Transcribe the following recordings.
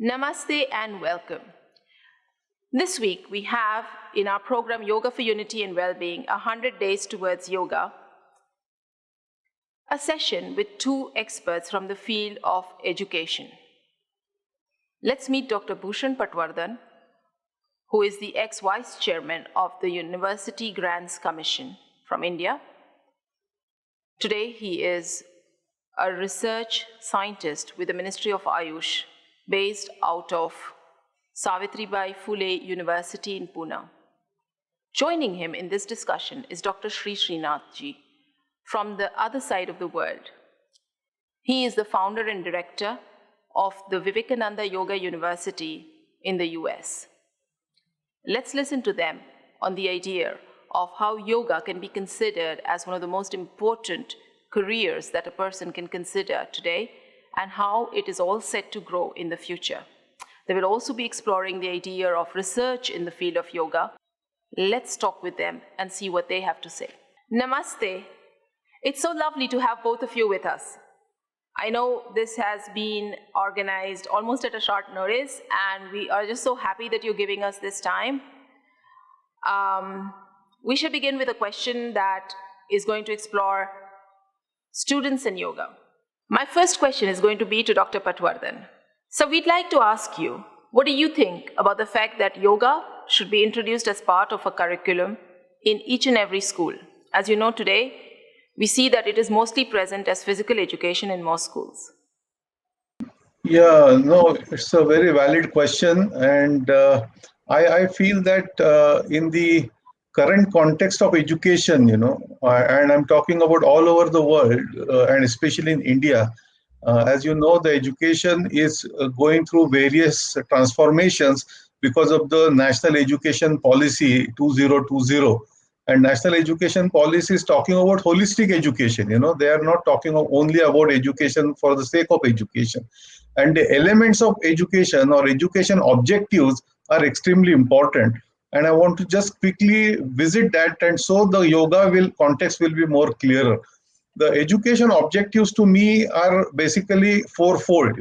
Namaste and welcome. This week we have in our program Yoga for Unity and Wellbeing 100 Days Towards Yoga, a session with two experts from the field of education. Let's meet Dr. Bhushan Patwardhan, who is the ex-vice chairman of the University Grants Commission from India. Today he is a research scientist with the Ministry of AYUSH based out of Savitribai Phule University in Pune. Joining him in this discussion is Dr. Shri Srinathji from the other side of the world. He is the founder and director of the Vivekananda Yoga University in the US. Let's listen to them on the idea of how yoga can be considered as one of the most important careers that a person can consider today and how it is all set to grow in the future. They will also be exploring the idea of research in the field of yoga. Let's talk with them and see what they have to say. Namaste. It's so lovely to have both of you with us. I know this has been organized almost at a short notice, and we are just so happy that you're giving us this time. We should begin with a question that is going to explore students in yoga. My first question is going to be to Dr. Patwardhan. So we'd like to ask you, what do you think about the fact that yoga should be introduced as part of a curriculum in each and every school? As you know, today, we see that it is mostly present as physical education in most schools. Yeah, no, it's a very valid question. And I feel that in the current context of education, and I'm talking about all over the world, and especially in India, as you know, the education is going through various transformations because of the National Education Policy 2020. And National Education Policy is talking about holistic education. They are not talking only about education for the sake of education. And the elements of education or education objectives are extremely important. And I want to just quickly visit that, and so the yoga context will be more clearer. The education objectives to me are basically fourfold.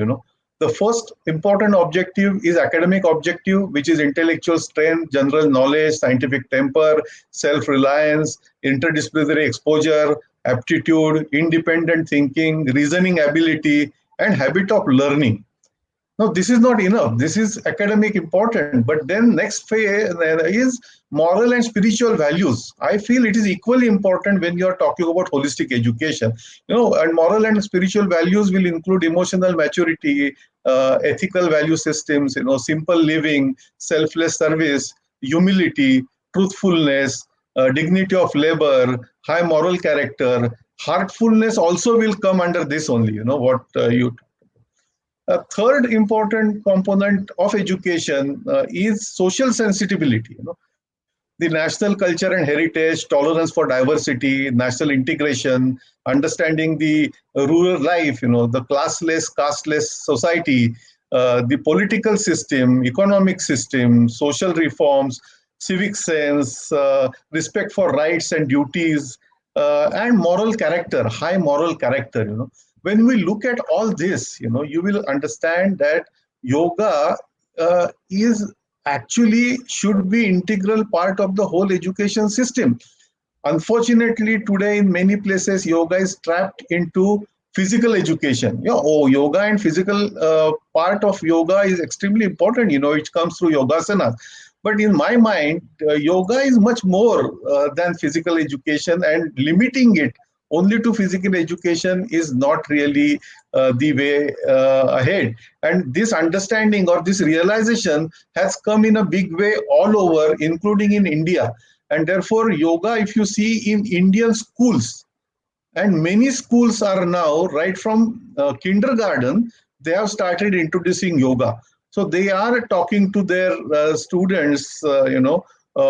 The first important objective is academic objective, which is intellectual strength, general knowledge, scientific temper, self-reliance, interdisciplinary exposure, aptitude, independent thinking, reasoning ability, and habit of learning. Now, this is not enough. This is academic important, but then next phase is moral and spiritual values. I feel it is equally important when you are talking about holistic education. And moral and spiritual values will include emotional maturity, ethical value systems, simple living, selfless service, humility, truthfulness, dignity of labor, high moral character. Heartfulness also will come under this only. A third important component of education is social sensitivity. The national culture and heritage, tolerance for diversity, national integration, understanding the rural life, the classless, casteless society, the political system, economic system, social reforms, civic sense, respect for rights and duties, and moral character, high moral character. When we look at all this, you will understand that yoga is actually should be integral part of the whole education system. Unfortunately, today in many places, yoga is trapped into physical education. Yoga and physical part of yoga is extremely important. It comes through yogasanas. But in my mind, yoga is much more than physical education, and limiting it only to physical education is not really the way ahead. And this understanding or this realization has come in a big way all over, including in India. And therefore, yoga, if you see in Indian schools, and many schools are now, right from kindergarten, they have started introducing yoga. So they are talking to their students,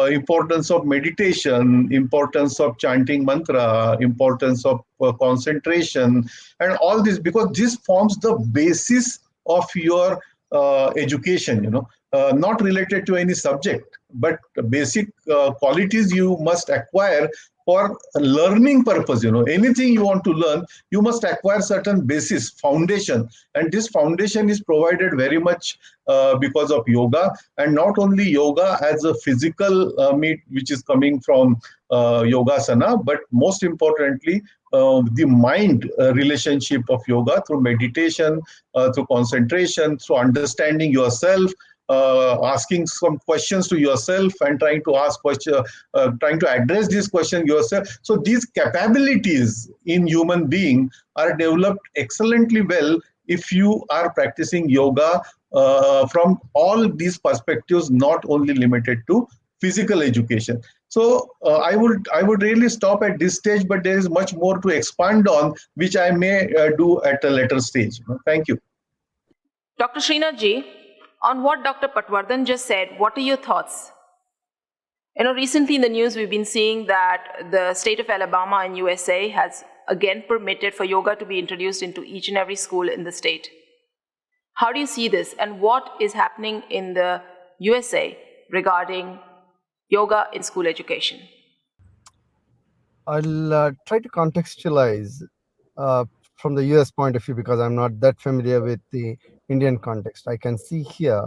importance of meditation, importance of chanting mantra, importance of concentration, and all this, because this forms the basis of your education, not related to any subject, but basic qualities you must acquire for learning purpose. Anything you want to learn, you must acquire certain basis foundation, and this foundation is provided very much because of yoga. And not only yoga as a physical meat which is coming from yogasana, but most importantly the mind relationship of yoga through meditation, through concentration, through understanding yourself, asking some questions to yourself, and trying to address these questions yourself. So these capabilities in human being are developed excellently well if you are practicing yoga from all these perspectives, not only limited to physical education. So I would really stop at this stage, but there is much more to expand on, which I may do at a later stage. Thank you. Dr. Srinath ji, on what Dr. Patwardhan just said, what are your thoughts? Recently in the news, we've been seeing that the state of Alabama in USA has again permitted for yoga to be introduced into each and every school in the state. How do you see this, and what is happening in the USA regarding yoga in school education? I'll try to contextualize uh, from the US point of view because I'm not that familiar with the Indian context. I can see here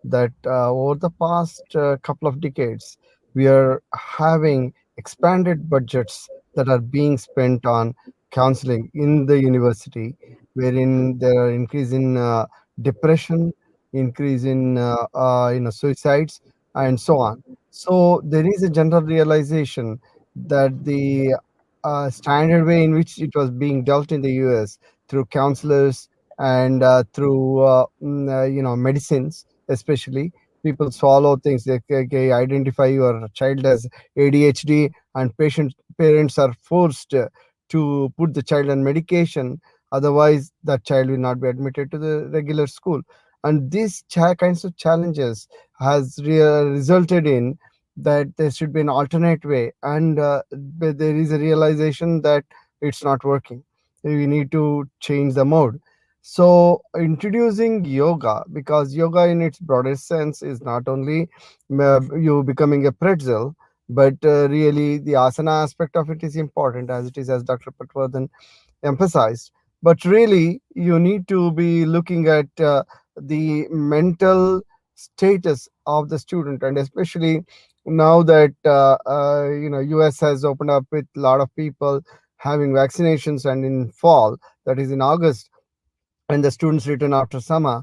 that over the past couple of decades, we are having expanded budgets that are being spent on counseling in the university, wherein there are increase in depression, increase in suicides, and so on. So there is a general realization that the standard way in which it was being dealt in the US through counselors and through medicines, especially people swallow things. They identify your child as ADHD, and parents are forced to put the child on medication. Otherwise, that child will not be admitted to the regular school. And these kinds of challenges has resulted in that there should be an alternate way, and there is a realization that it's not working. We need to change the mode. So introducing yoga, because yoga in its broadest sense is not only you becoming a pretzel, but really the asana aspect of it is important, as it is, as Dr. Patwardhan emphasized. But really, you need to be looking at the mental status of the student, and especially now that US has opened up with a lot of people having vaccinations, and in fall, that is in August, when the students return after summer,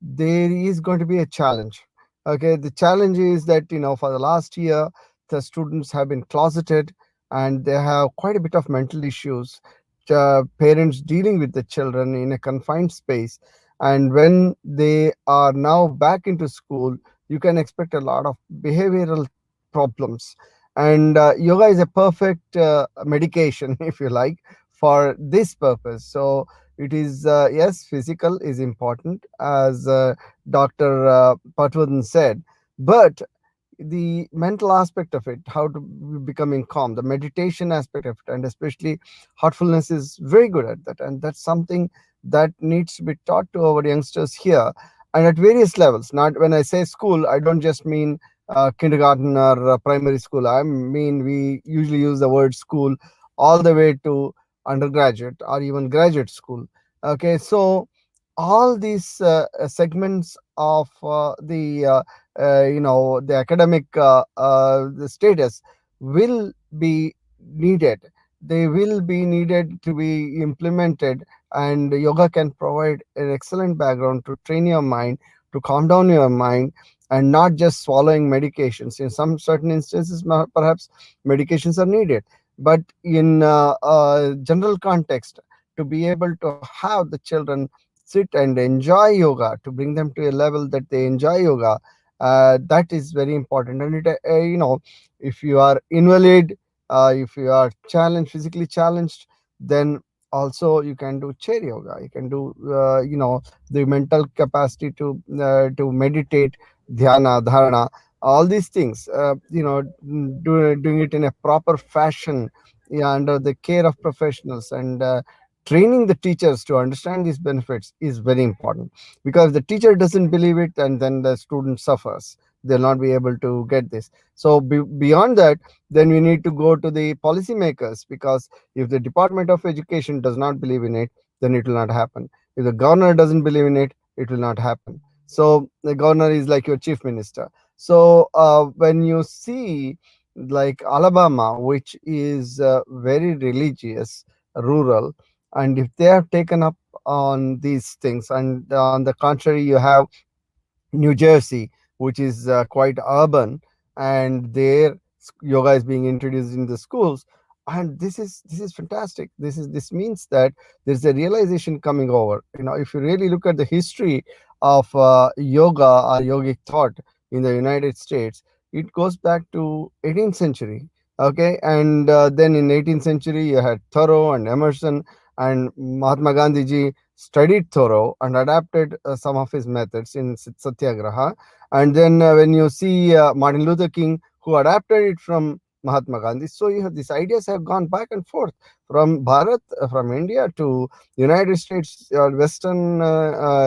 there is going to be a challenge. Okay, the challenge is that for the last year, the students have been closeted, and they have quite a bit of mental issues. Parents dealing with the children in a confined space, and when they are now back into school, you can expect a lot of behavioral problems. And yoga is a perfect medication, if you like, for this purpose. So it is, yes, physical is important, as Dr. Patwardhan said, but the mental aspect of it, how to becoming calm, the meditation aspect of it, and especially heartfulness is very good at that. And that's something that needs to be taught to our youngsters here, and at various levels. Not when I say school, I don't just mean kindergarten or primary school. I mean, we usually use the word school all the way to undergraduate or even graduate school. Okay, so all these segments of the academic the status will be needed. They will be needed to be implemented, and yoga can provide an excellent background to train your mind, to calm down your mind, and not just swallowing medications. In some certain instances, perhaps medications are needed, but in general context, to be able to have the children sit and enjoy yoga, to bring them to a level that they enjoy yoga, that is very important. And if you are invalid, if you are challenged, physically challenged, then also you can do chair yoga. You can do the mental capacity to meditate, dhyana, dharana, all these things, doing it in a proper fashion, yeah, under the care of professionals, and training the teachers to understand these benefits is very important, because if the teacher doesn't believe it, and then the student suffers. they'll not be able to get this. So beyond that, then we need to go to the policymakers, because if the Department of Education does not believe in it, then it will not happen. If the governor doesn't believe in it, it will not happen. So the governor is like your chief minister. So when you see like Alabama, which is very religious, rural, and if they have taken up on these things, and on the contrary, you have New Jersey, which is quite urban, and there yoga is being introduced in the schools, and this is fantastic. This means that there's a realization coming over. If you really look at the history of yoga or yogic thought in the United States, it goes back to 18th century. Okay, and then in 18th century you had Thoreau and Emerson, and Mahatma Gandhi ji studied Thoreau and adapted some of his methods in Satyagraha. And then when you see Martin Luther King, who adapted it from Mahatma Gandhi, so these ideas have gone back and forth from Bharat, from India to United States, Western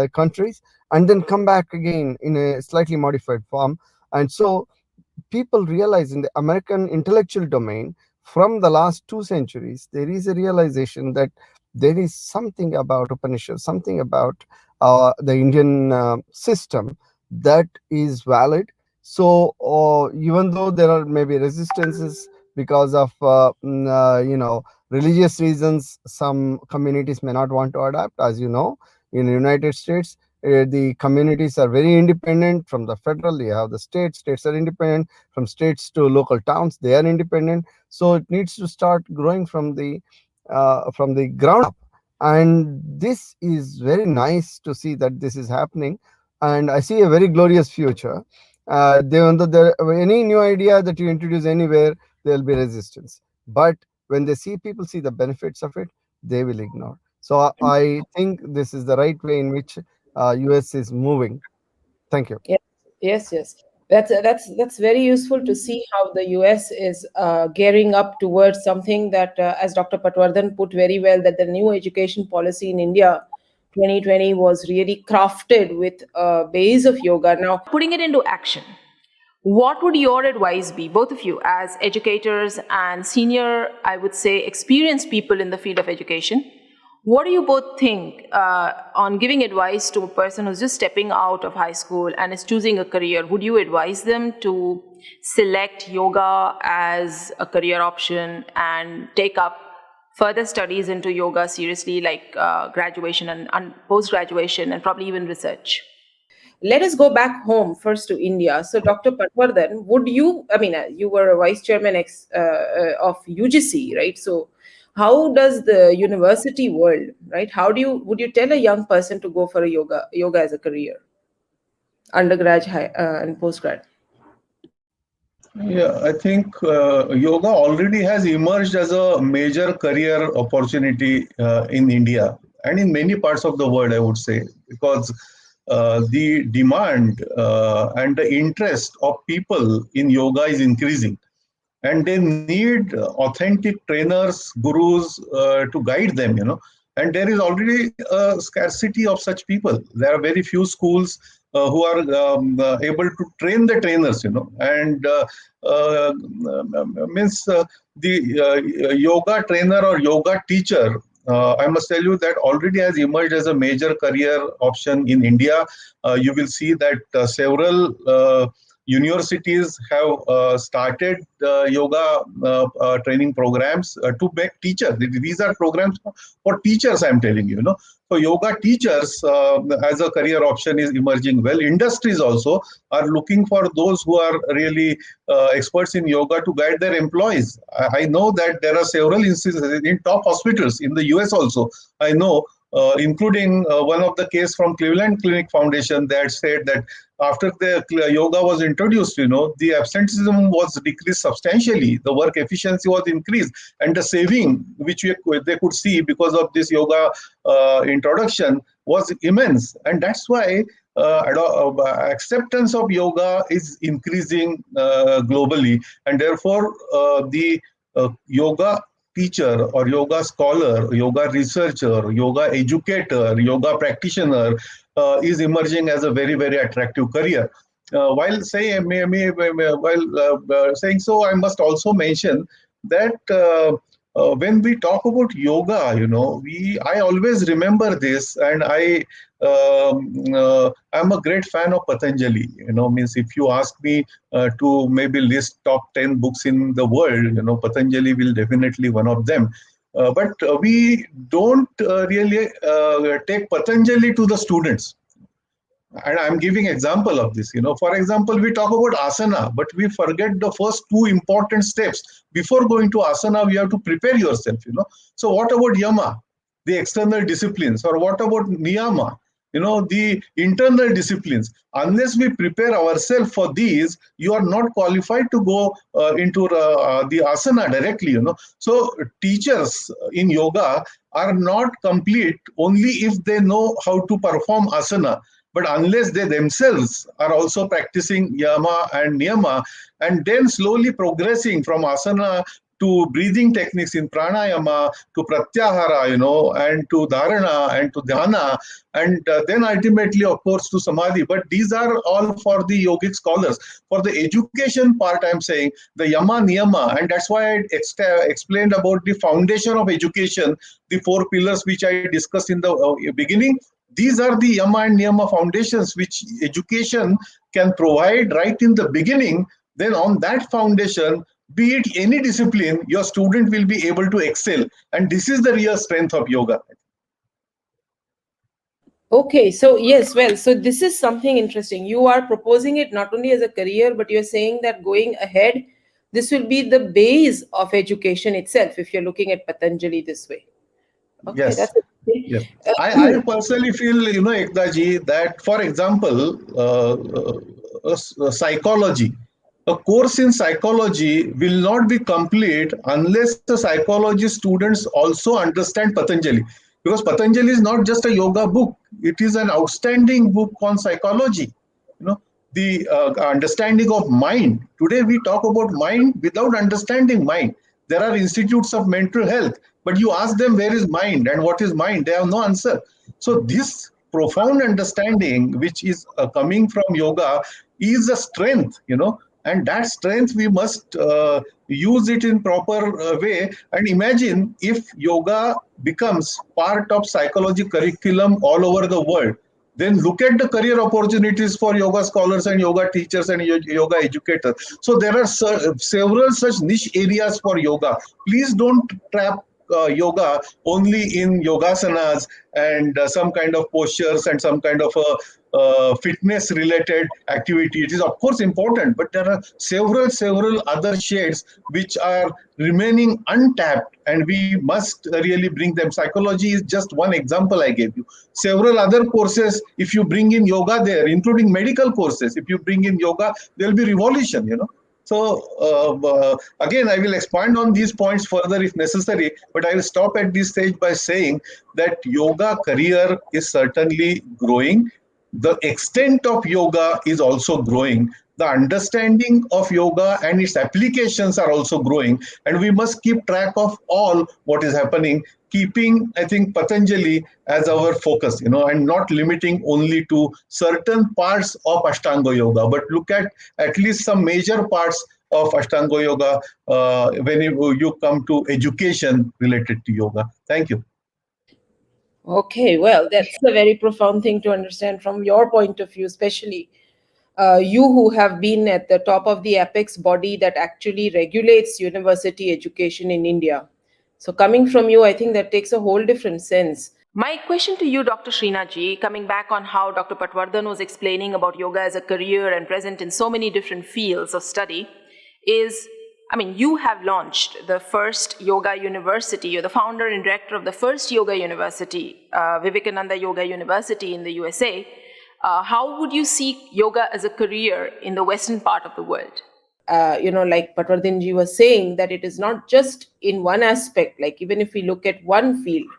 countries, and then come back again in a slightly modified form. And so people realize in the American intellectual domain from the last 2 centuries, there is a realization that there is something about Upanishad, something about the Indian system that is valid. So even though there are maybe resistances because of religious reasons, some communities may not want to adapt. As you know, in the United States, the communities are very independent from the federal. You have the states are independent. From states to local towns, they are independent. So it needs to start growing from the ground up, and this is very nice to see that this is happening, and I see a very glorious future. Any new idea that you introduce anywhere, there will be resistance, but when they see people see the benefits of it, they will ignore. So I think this is the right way in which US is moving. Thank you. Yes, yes, yes. That's very useful to see how the US is gearing up towards something that, as Dr. Patwardhan put very well, that the new education policy in India 2020 was really crafted with a base of yoga. Now, putting it into action, what would your advice be, both of you, as educators and senior, I would say, experienced people in the field of education? What do you both think on giving advice to a person who's just stepping out of high school and is choosing a career? Would you advise them to select yoga as a career option and take up further studies into yoga seriously, like graduation and post-graduation and probably even research? Let us go back home first to India. So, Dr. Patwardhan, would you, you were a vice chairman of UGC, right? So, how does the university world, right? Would you tell a young person to go for a yoga as a career, undergrad, and postgrad? Yeah, I think yoga already has emerged as a major career opportunity in India and in many parts of the world, I would say, because the demand and the interest of people in yoga is increasing. And they need authentic trainers, gurus to guide them, And there is already a scarcity of such people. There are very few schools who are able to train the trainers, and means the yoga trainer or yoga teacher. I must tell you that already has emerged as a major career option in India. You will see that several universities have started yoga training programs to make teachers. These are programs for teachers, I'm telling you, So yoga teachers as a career option is emerging well. Industries also are looking for those who are really experts in yoga to guide their employees. I know that there are several instances in top hospitals in the US also. I know including one of the case from Cleveland Clinic Foundation that said that after the yoga was introduced, the absenteeism was decreased substantially, the work efficiency was increased, and the saving which they could see because of this yoga introduction was immense. And that's why acceptance of yoga is increasing globally, and therefore the yoga teacher or yoga scholar, yoga researcher, yoga educator, yoga practitioner is emerging as a very, very attractive career. while saying so, I must also mention that when we talk about yoga, I always remember this, and I'm a great fan of Patanjali. Means if you ask me to maybe list top 10 books in the world, Patanjali will definitely one of them. But we don't really take Patanjali to the students, and I'm giving example of this. For example, we talk about asana, but we forget the first two important steps. Before going to asana, we have to prepare yourself. So what about yama, the external disciplines? Or what about niyama, the internal disciplines? Unless we prepare ourselves for these, you are not qualified to go into the asana directly. So teachers in yoga are not complete only if they know how to perform asana, but unless they themselves are also practicing yama and niyama, and then slowly progressing from asana to breathing techniques in pranayama, to pratyahara, and to dharana, and to dhyana, and then ultimately, of course, to samadhi. But these are all for the yogic scholars. For the education part, I'm saying the yama, niyama, and that's why I explained about the foundation of education, the four pillars which I discussed in the beginning. These are the yama and niyama foundations which education can provide right in the beginning. Then on that foundation, be it any discipline, your student will be able to excel. And this is the real strength of yoga. Okay, so yes, well, so this is something interesting. You are proposing it not only as a career, but you're saying that going ahead, this will be the base of education itself if you're looking at Patanjali this way. Okay, Yes. that's interesting. Yes. I personally feel, Ektaji, that for example, psychology, a course in psychology will not be complete unless the psychology students also understand Patanjali. Because Patanjali is not just a yoga book, it is an outstanding book on psychology. You know, the understanding of mind. Today we talk about mind without understanding mind. There are institutes of mental health, but you ask them where is mind and what is mind, they have no answer. So this profound understanding which is coming from yoga is a strength, and that strength we must use it in proper way. And imagine if yoga becomes part of psychology curriculum all over the world, then look at the career opportunities for yoga scholars and yoga teachers and yoga educators. So there are several such niche areas for yoga. Please don't trap yoga only in yogasanas and some kind of postures and some kind of fitness related activity. It is of course important, but there are several other shades which are remaining untapped, and we must really bring them. Psychology is just one example I gave you. Several other courses, if you bring in yoga there, including medical courses, if you bring in yoga, there will be revolution. So again, I will expand on these points further if necessary, but I will stop at this stage by saying that yoga career is certainly growing. The extent of yoga is also growing. The understanding of yoga and its applications are also growing, and we must keep track of all what is happening, keeping, I think, Patanjali as our focus, and not limiting only to certain parts of Ashtanga Yoga, but look at least some major parts of Ashtanga Yoga when you come to education related to yoga. Thank you. Okay, well, that's a very profound thing to understand from your point of view, especially you who have been at the top of the apex body that actually regulates university education in India. So, coming from you, I think that takes a whole different sense. My question to you, Dr. Srinathji, coming back on how Dr. Patwardhan was explaining about yoga as a career and present in so many different fields of study, is you have launched the first yoga university. You're the founder and director of the first yoga university, Vivekananda Yoga University in the USA. How would you see yoga as a career in the western part of the world? Like Patwardhanji was saying, that it is not just in one aspect. Like even if we look at one field,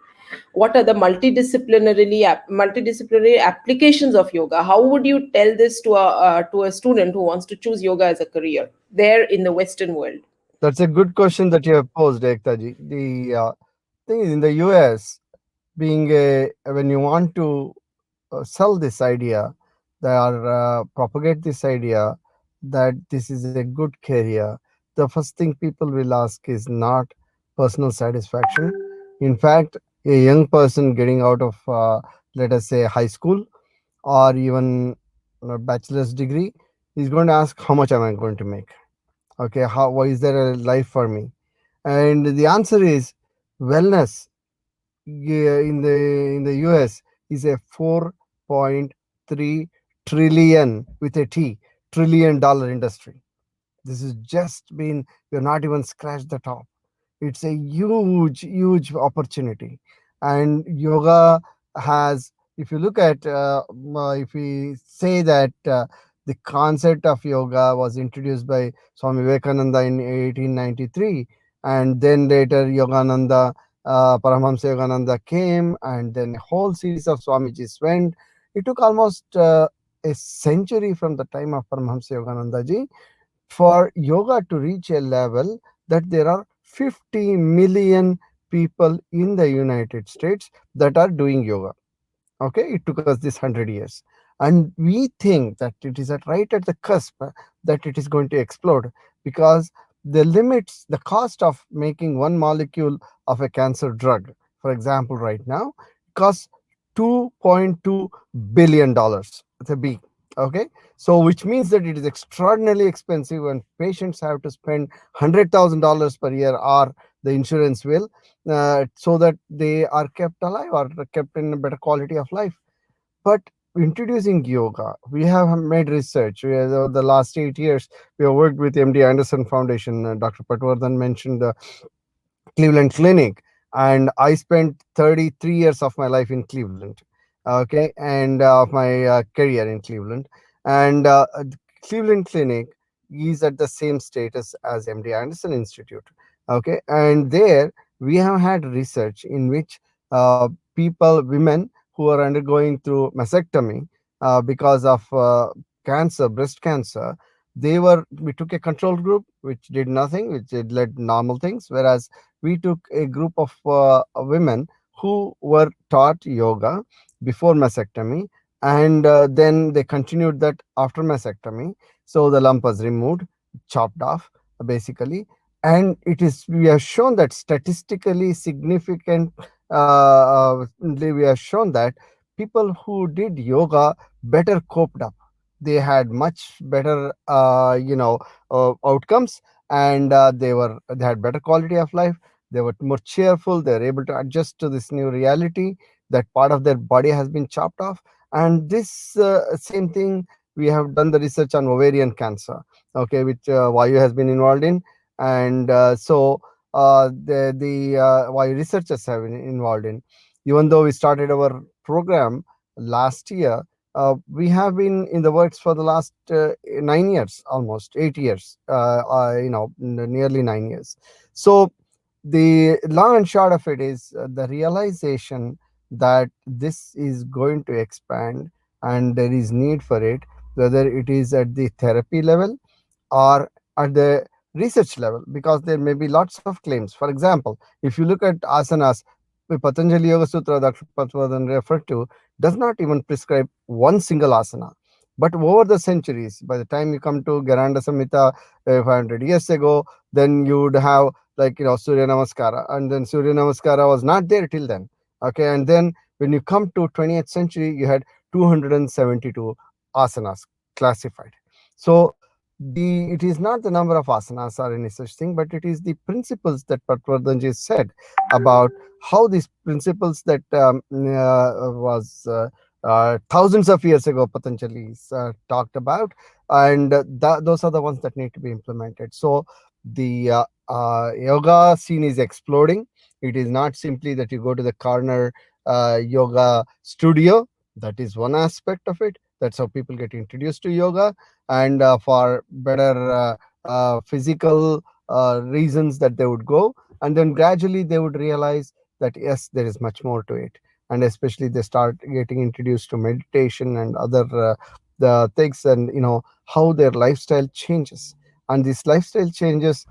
what are the multidisciplinary applications of yoga? How would you tell this to a student who wants to choose yoga as a career there in the Western world? That's a good question that you have posed, Ektaji. The thing is, in the US, when you want to sell this idea, they are propagate this idea that this is a good career, the first thing people will ask is not personal satisfaction. In fact, a young person getting out of, let us say, high school or even a bachelor's degree is going to ask, how much am I going to make? Okay, how, why is there a life for me? And the answer is wellness. Yeah, in the US is a 4.3 trillion with a T $1 trillion industry. This has just been, we're not even scratched the top. It's a huge opportunity. And yoga has, if you look at, if we say that the concept of yoga was introduced by Swami Vivekananda in 1893, and then later Yogananda, Paramahamsa Yogananda came, and then a whole series of Swamijis went. It took almost a century from the time of Paramahamsa Yogananda ji for yoga to reach a level that there are 50 million people in the United States that are doing yoga. Okay, it took us this 100 years, and we think that it is at right at the cusp that it is going to explode, because the limits, the cost of making one molecule of a cancer drug, for example, right now costs $2.2 billion. It's a B. Okay, so which means that it is extraordinarily expensive, and patients have to spend $100,000 per year, or the insurance will, so that they are kept alive or kept in a better quality of life. But introducing yoga, we have made research. The last 8 years, we have worked with MD Anderson Foundation. Dr. Patwardhan mentioned the Cleveland Clinic, and I spent 33 years of my life in Cleveland. Okay, and of my career in Cleveland, and Cleveland Clinic is at the same status as MD Anderson Institute. Okay, and there we have had research in which people, women who are undergoing through mastectomy because of cancer, breast cancer, we took a control group which did nothing, which did led normal things, whereas we took a group of women who were taught yoga before mastectomy, and then they continued that after mastectomy. So the lump was removed, chopped off, basically, and it is, we have shown that statistically significant. We have shown that people who did yoga better coped up. They had much better, outcomes, and they had better quality of life. They were more cheerful. They were able to adjust to this new reality that part of their body has been chopped off. And this same thing, we have done the research on ovarian cancer, okay, which Vayu has been involved in. And the Vayu researchers have been involved in. Even though we started our program last year, we have been in the works for the last 9 years, almost 8 years, nearly 9 years. So the long and short of it is the realization that this is going to expand, and there is need for it, whether it is at the therapy level or at the research level, because there may be lots of claims. For example, if you look at asanas, the Patanjali Yoga Sutra Dr. Patwardhan referred to does not even prescribe one single asana. But over the centuries, by the time you come to Garanda Samhita 500 years ago, then you would have, like, Surya Namaskara, and then Surya Namaskara was not there till then. Okay, and then when you come to 20th century, you had 272 asanas classified. So it is not the number of asanas or any such thing, but it is the principles that Patwardhanji said about how these principles that was thousands of years ago Patanjali talked about, and those are the ones that need to be implemented. So the yoga scene is exploding. It is not simply that you go to the corner yoga studio. That is one aspect of it. That's how people get introduced to yoga, and for better physical reasons that they would go, and then gradually they would realize that yes, there is much more to it, and especially they start getting introduced to meditation and other the things, and how their lifestyle changes, and these lifestyle changes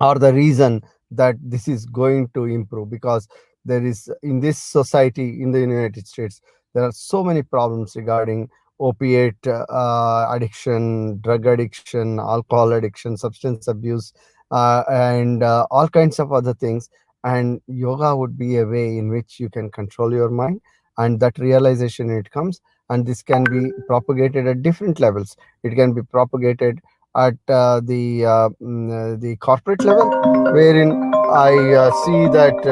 are the reason that this is going to improve, because there is, in this society in the United States, there are so many problems regarding opiate addiction, drug addiction, alcohol addiction, substance abuse, and all kinds of other things. And yoga would be a way in which you can control your mind, and that realization it comes. And this can be propagated at different levels. It can be propagated at the corporate level, wherein I see that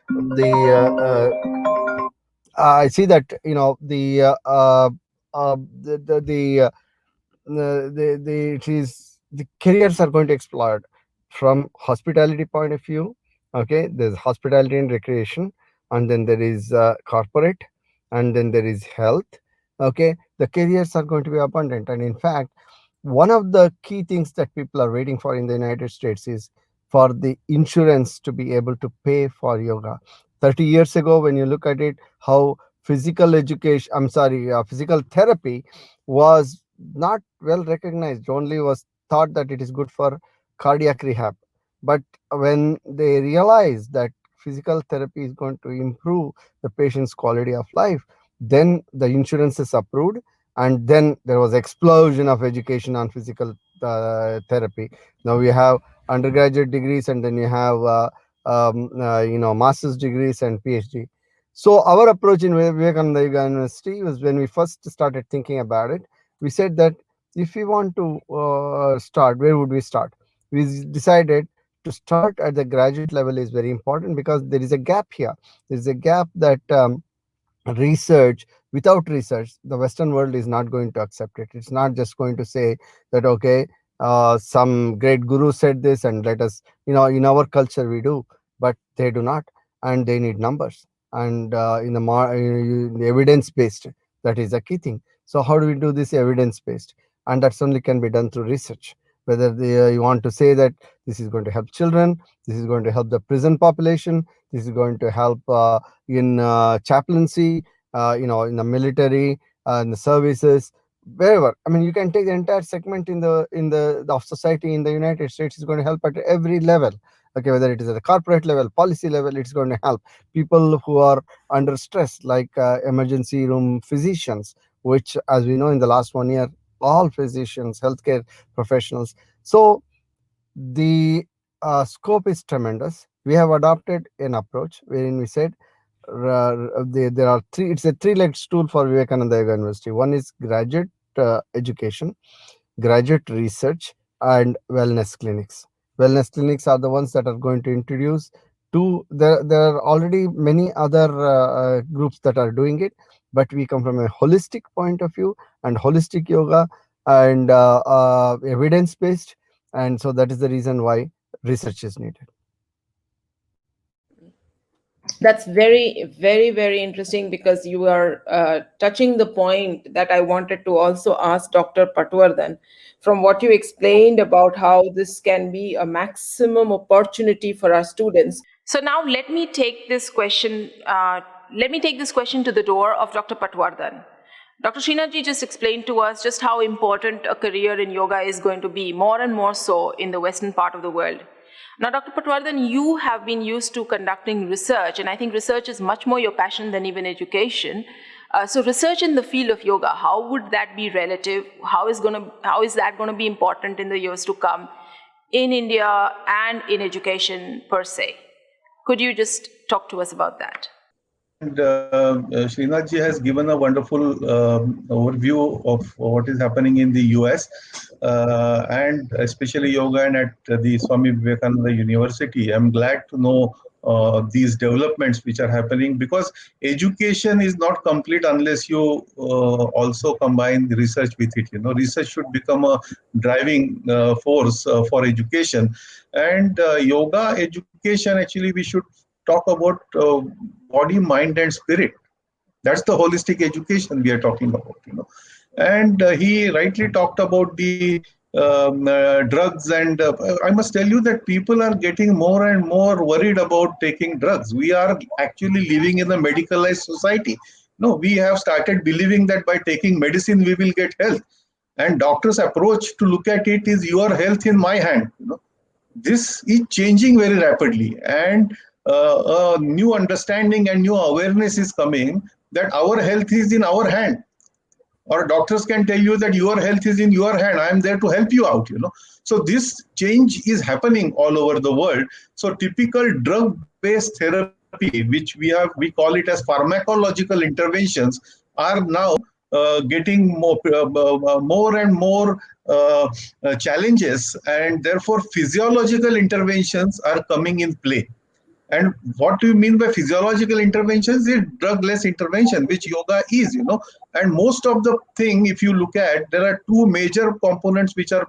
the I see that the it is the careers are going to explode from hospitality point of view. Okay, there's hospitality and recreation, and then there is corporate, and then there is health. Okay, the careers are going to be abundant, and in fact, one of the key things that people are waiting for in the United States is for the insurance to be able to pay for yoga. 30 years ago, when you look at it, how physical therapy was not well recognized, only was thought that it is good for cardiac rehab. But when they realized that physical therapy is going to improve the patient's quality of life, then the insurance is approved, and then there was explosion of education on physical therapy. Now we have undergraduate degrees, and then you have master's degrees and PhD. So our approach in Vivekananda Yoga University was, when we first started thinking about it, we said that if we want to start, where would we start? We decided to start at the graduate level is very important, because there is a gap here. There is a gap that research without research, the Western world is not going to accept it. It's not just going to say that, okay, some great guru said this, and let us, in our culture we do, but they do not. And they need numbers, and in the evidence based, that is a key thing. So how do we do this evidence based? And that's only can be done through research. Whether you want to say that this is going to help children, this is going to help the prison population, this is going to help in chaplaincy, in the military, in the services, wherever. I mean, you can take the entire segment of society in the United States is going to help at every level. Okay, whether it is at the corporate level, policy level, it's going to help people who are under stress, like emergency room physicians, which, as we know, in the last 1 year, all physicians, healthcare professionals. So the scope is tremendous. We have adopted an approach wherein we said there are three. It's a three-legged stool for Vivekananda Yoga University. One is graduate education, graduate research, and wellness clinics. Wellness clinics are the ones that are going to introduce to there are already many other groups that are doing it, but we come from a holistic point of view, and holistic yoga, and evidence based, and so that is the reason why research is needed. That's very, very, very interesting, because you are touching the point that I wanted to also ask Dr. Patwardhan. From what you explained about how this can be a maximum opportunity for our students. So now let me take this question. To the door of Dr. Patwardhan. Dr. Srinathji just explained to us just how important a career in yoga is going to be, more and more so in the Western part of the world. Now, Dr. Patwardhan, you have been used to conducting research, and I think research is much more your passion than even education. So research in the field of yoga, how would that be relative? How is that going to be important in the years to come in India and in education per se? Could you just talk to us about that? And Srinathji has given a wonderful overview of what is happening in the US, and especially yoga and at the Swami Vivekananda University. I'm glad to know these developments which are happening, because education is not complete unless you also combine the research with it. Research should become a driving force for education. And yoga education, actually, we should talk about body, mind, and spirit. That's the holistic education we are talking about. And he rightly talked about the drugs, and I must tell you that people are getting more and more worried about taking drugs. We are actually living in a medicalized society. No, we have started believing that by taking medicine we will get health, and doctors' approach to look at it is your health in my hand. This is changing very rapidly, and a new understanding and new awareness is coming that our health is in our hand, or doctors can tell you that your health is in your hand. I am there to help you out. So this change is happening all over the world. So typical drug-based therapy, which we call it as pharmacological interventions, are now getting more and more challenges, and therefore physiological interventions are coming in play. And what do you mean by physiological interventions? Is drug-less intervention, which yoga is. And most of the thing, if you look at, there are two major components which are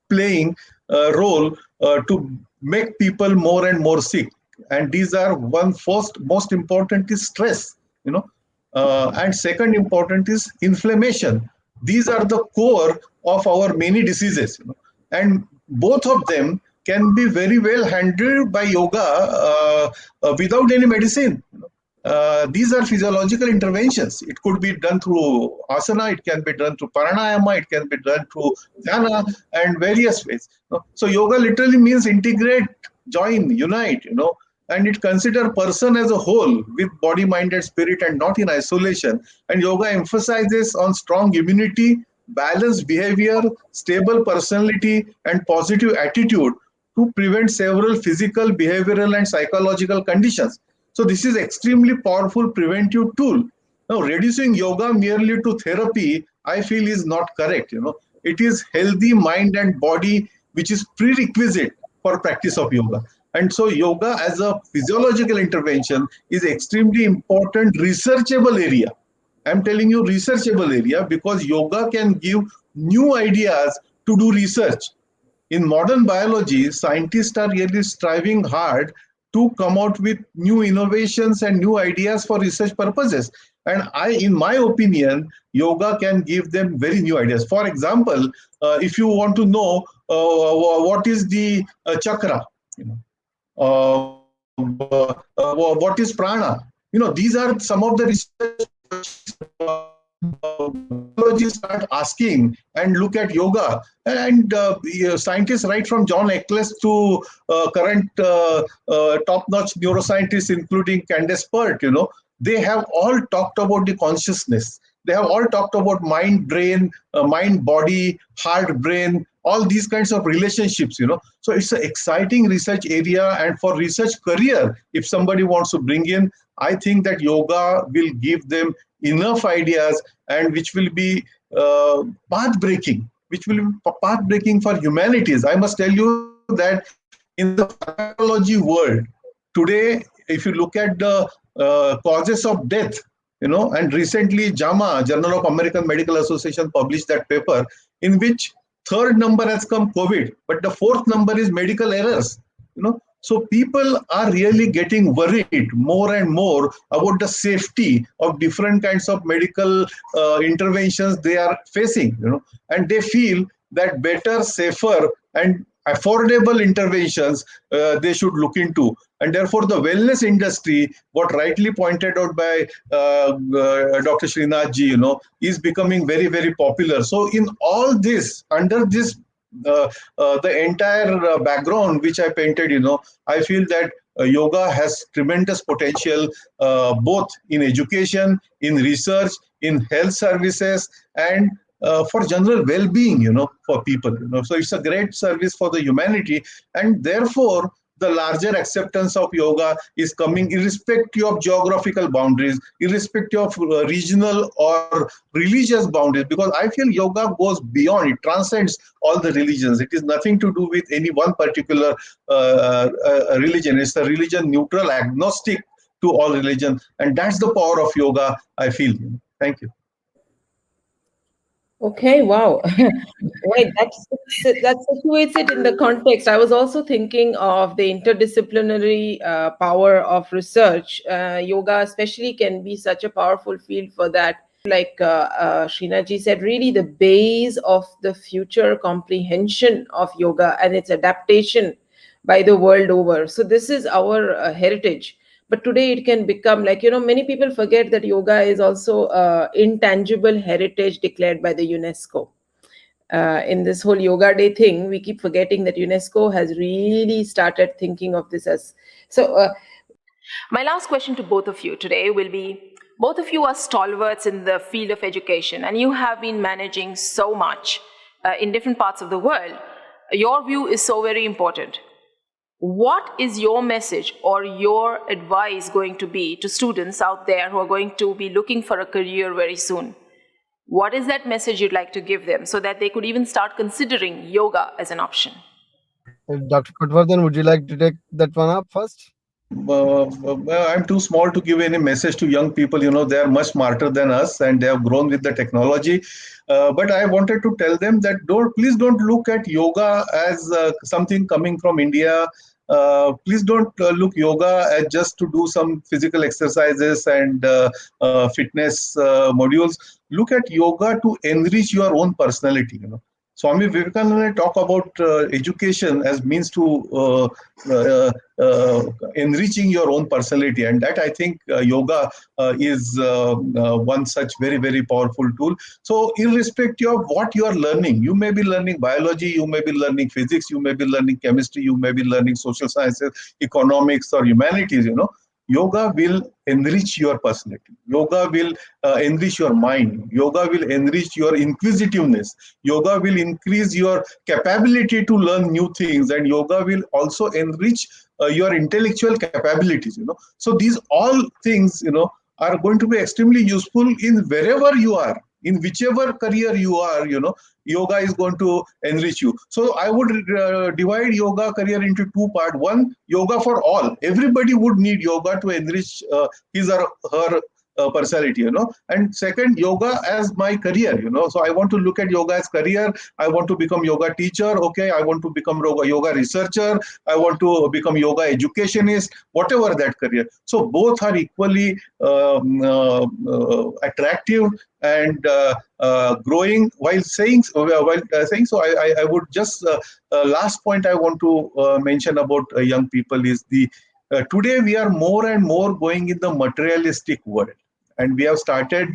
playing a role to make people more and more sick. And these are, one, first, most important is stress, and second important is inflammation. These are the core of our many diseases. And both of them can be very well handled by yoga without any medicine. These are physiological interventions. It could be done through asana, it can be done through pranayama, it can be done through dhyana, and various ways. So yoga literally means integrate, join, unite, and it consider person as a whole with body, mind, and spirit, and not in isolation. And yoga emphasizes on strong immunity, balanced behavior, stable personality, and positive attitude to prevent several physical, behavioral, and psychological conditions. So this is extremely powerful preventive tool. Now, reducing yoga merely to therapy, I feel, is not correct. It is healthy mind and body, which is prerequisite for practice of yoga. And so yoga as a physiological intervention is extremely important researchable area. I'm telling you researchable area, because yoga can give new ideas to do research. In modern biology, scientists are really striving hard to come out with new innovations and new ideas for research purposes. And in my opinion, yoga can give them very new ideas. For example, if you want to know what is the chakra, what is prana, these are some of the research biologists start asking and look at yoga. And scientists right from John Eccles to current top-notch neuroscientists, including Candace Pert, they have all talked about the consciousness. They have all talked about mind, brain, mind, body, heart, brain, all these kinds of relationships. So it's an exciting research area. And for research career, if somebody wants to bring in, I think that yoga will give them enough ideas, and which will be path-breaking, for humanities. I must tell you that in the pharmacology world, today, if you look at the causes of death, and recently JAMA, Journal of American Medical Association, published that paper in which third number has come COVID, but the fourth number is medical errors. So people are really getting worried more and more about the safety of different kinds of medical interventions they are facing, and they feel that better, safer, and affordable interventions they should look into. And therefore, the wellness industry, what rightly pointed out by Dr. Srinathji, is becoming very, very popular. So in all this, under this, the entire background which I painted, I feel that yoga has tremendous potential, both in education, in research, in health services, and for general well-being, for people. So it's a great service for the humanity, and therefore the larger acceptance of yoga is coming irrespective of geographical boundaries, irrespective of regional or religious boundaries, because I feel yoga goes beyond, it transcends all the religions. It is nothing to do with any one particular religion. It's a religion neutral, agnostic to all religion, and that's the power of yoga, I feel. Thank you. Okay, wow. Right, that situates it in the context. I was also thinking of the interdisciplinary power of research. Yoga especially can be such a powerful field for that. Like Srinathji said, really the base of the future comprehension of yoga and its adaptation by the world over. So this is our heritage. But today it can become like, many people forget that yoga is also intangible heritage declared by the UNESCO. In this whole Yoga Day thing, we keep forgetting that UNESCO has really started thinking of this as... So my last question to both of you today will be, Both of you are stalwarts in the field of education, and you have been managing so much in different parts of the world. Your view is so very important. What is your message or your advice going to be to students out there who are going to be looking for a career very soon? What is that message you'd like to give them so that they could even start considering yoga as an option? Dr. Patwardhan, would you like to take that one up first? I'm too small to give any message to young people. They are much smarter than us and they have grown with the technology. But I wanted to tell them that please don't look at yoga as something coming from India. Please don't look yoga as just to do some physical exercises and fitness modules. Look at yoga to enrich your own personality. Swami Vivekananda talk about education as means to enriching your own personality, and that I think yoga is one such very very powerful tool. So irrespective of what you are learning, you may be learning biology, you may be learning physics, you may be learning chemistry, you may be learning social sciences, economics, or humanities. Yoga will enrich your personality. Yoga will enrich your mind. Yoga will enrich your inquisitiveness. Yoga will increase your capability to learn new things, and yoga will also enrich your intellectual capabilities. So these all things are going to be extremely useful in wherever you are, in whichever career you are. Yoga is going to enrich you. So I would divide yoga career into two parts. One, yoga for all. Everybody would need yoga to enrich his or her personality. And second, yoga as my career. So I want to look at yoga as career. I want to become yoga teacher. Okay, I want to become yoga researcher. I want to become yoga educationist, whatever that career. So both are equally attractive and growing. While saying so, I would just last point I want to mention about young people is the today we are more and more going in the materialistic world, and we have started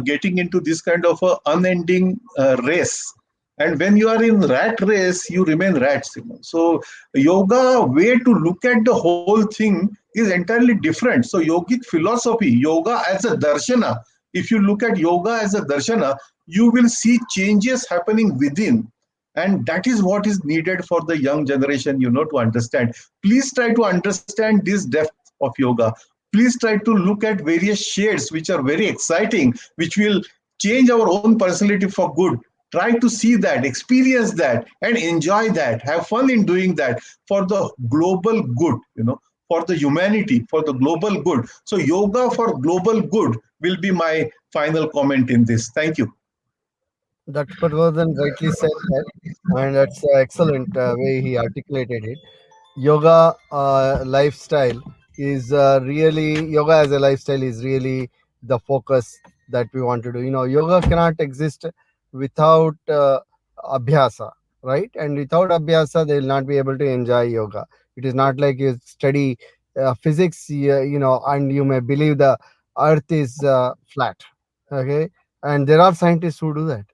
getting into this kind of a unending race. And when you are in rat race, you remain rats. So yoga way to look at the whole thing is entirely different. So yogic philosophy, yoga as a darshana, if you look at yoga as a darshana, you will see changes happening within. And that is what is needed for the young generation, to understand. Please try to understand this depth of yoga. Please try to look at various shades which are very exciting, which will change our own personality for good. Try to see that, experience that, and enjoy that. Have fun in doing that for the global good, for the humanity, for the global good. So yoga for global good will be my final comment in this. Thank you. Dr. Patwardhan rightly said that, and that's an excellent way he articulated it. Yoga lifestyle is really, yoga as a lifestyle is really the focus that we want to do. Yoga cannot exist without abhyasa, right? And without abhyasa, they will not be able to enjoy yoga. It is not like you study physics, and you may believe the earth is flat. Okay, and there are scientists who do that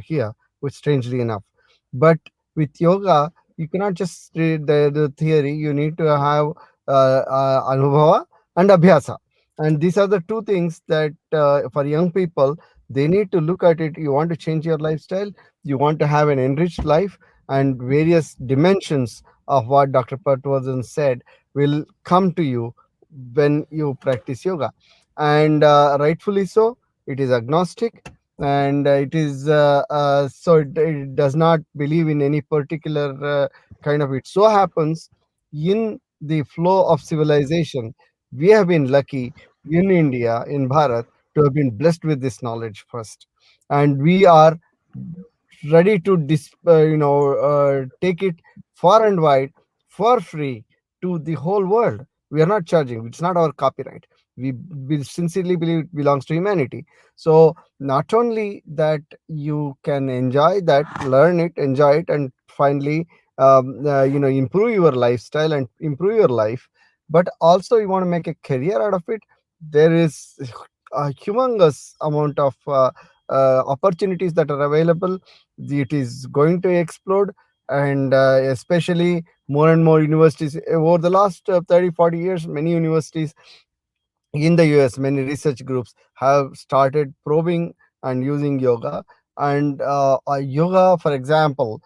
here, which strangely enough. But with yoga, you cannot just read the theory. You need to have anubhava and abhyasa, and these are the two things that for young people they need to look at it. You want to change your lifestyle, you want to have an enriched life, and various dimensions of what Dr. Patwardhan said will come to you when you practice yoga. And rightfully so, it is agnostic, and it is it does not believe in any particular kind of. It so happens in the flow of civilization, we have been lucky in India, in Bharat, to have been blessed with this knowledge first, and we are ready to take it far and wide for free to the whole world. We are not charging. It's not our copyright. We sincerely believe it belongs to humanity. So not only that you can enjoy that, learn it, enjoy it, and finally improve your lifestyle and improve your life, but also you want to make a career out of it. There is a humongous amount of opportunities that are available. It is going to explode, and especially more and more universities over the last 30-40 years, many universities in the US, many research groups have started probing and using yoga. And yoga, for example,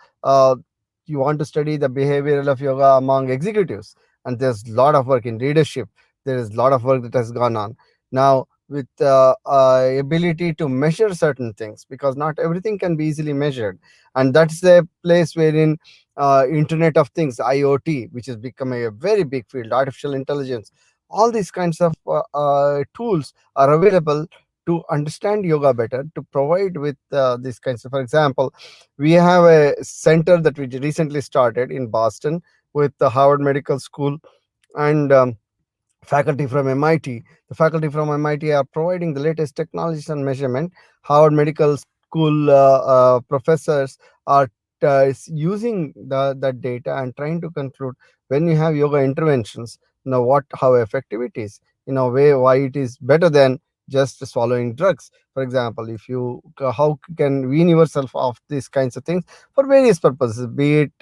you want to study the behavioral of yoga among executives, and there's a lot of work in leadership. There is a lot of work that has gone on now with ability to measure certain things, because not everything can be easily measured, and that's the place wherein Internet of Things, IoT, which has become a very big field, artificial intelligence, all these kinds of tools are available to understand yoga better, to provide with these kinds of, for example, we have a center that we recently started in Boston with the Harvard Medical School and faculty from MIT. The faculty from MIT are providing the latest technologies and measurement. Harvard Medical School professors are using that data and trying to conclude, when you have yoga interventions, how effective it is, in a way, why it is better than just swallowing drugs. For example, if you how can wean yourself off these kinds of things for various purposes, be it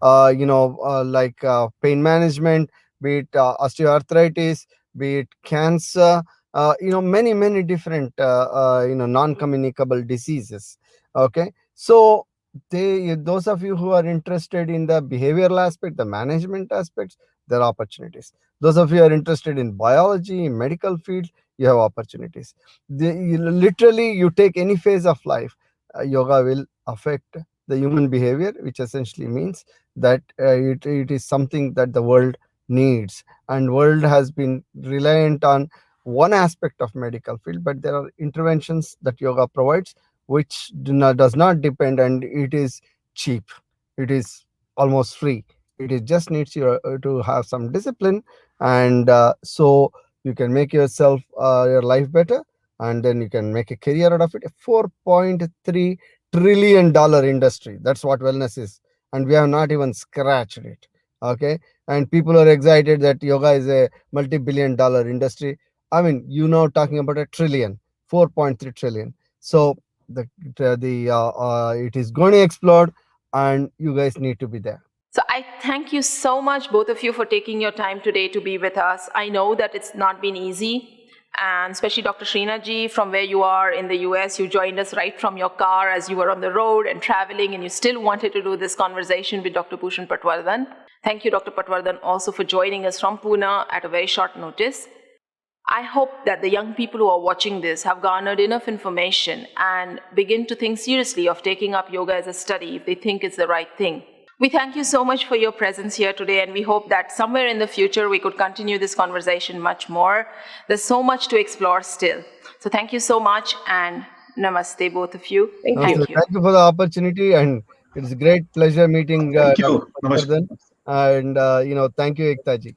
like pain management, be it osteoarthritis, be it cancer, many different non-communicable diseases. Okay, so those of you who are interested in the behavioral aspect, the management aspects, there are opportunities. Those of you who are interested in biology, medical field, you have opportunities. Literally, you take any phase of life, yoga will affect the human behavior, which essentially means that it is something that the world needs, and world has been reliant on one aspect of medical field, but there are interventions that yoga provides which does not depend, and it is cheap, it is almost free. It just needs you to have some discipline, and so you can make your life better, and then you can make a career out of it. A $4.3 trillion industry, that's what wellness is, and we have not even scratched it. Okay, and people are excited that yoga is a multi-billion-dollar industry. I mean, talking about a trillion, 4.3 trillion. So it is going to explode, and you guys need to be there. So I thank you so much, both of you, for taking your time today to be with us. I know that it's not been easy, and especially Dr. Srinathji, from where you are in the US, you joined us right from your car as you were on the road and traveling, and you still wanted to do this conversation with Dr. Bhushan Patwardhan. Thank you, Dr. Patwardhan, also for joining us from Pune at a very short notice. I hope that the young people who are watching this have garnered enough information and begin to think seriously of taking up yoga as a study if they think it's the right thing. We thank you so much for your presence here today, and we hope that somewhere in the future we could continue this conversation much more. There's so much to explore still. So thank you so much, and namaste, both of you. Thank you for the opportunity, and it's a great pleasure meeting Thank Dr. you. Namaste. Patwardhan. And thank you, Ektaji.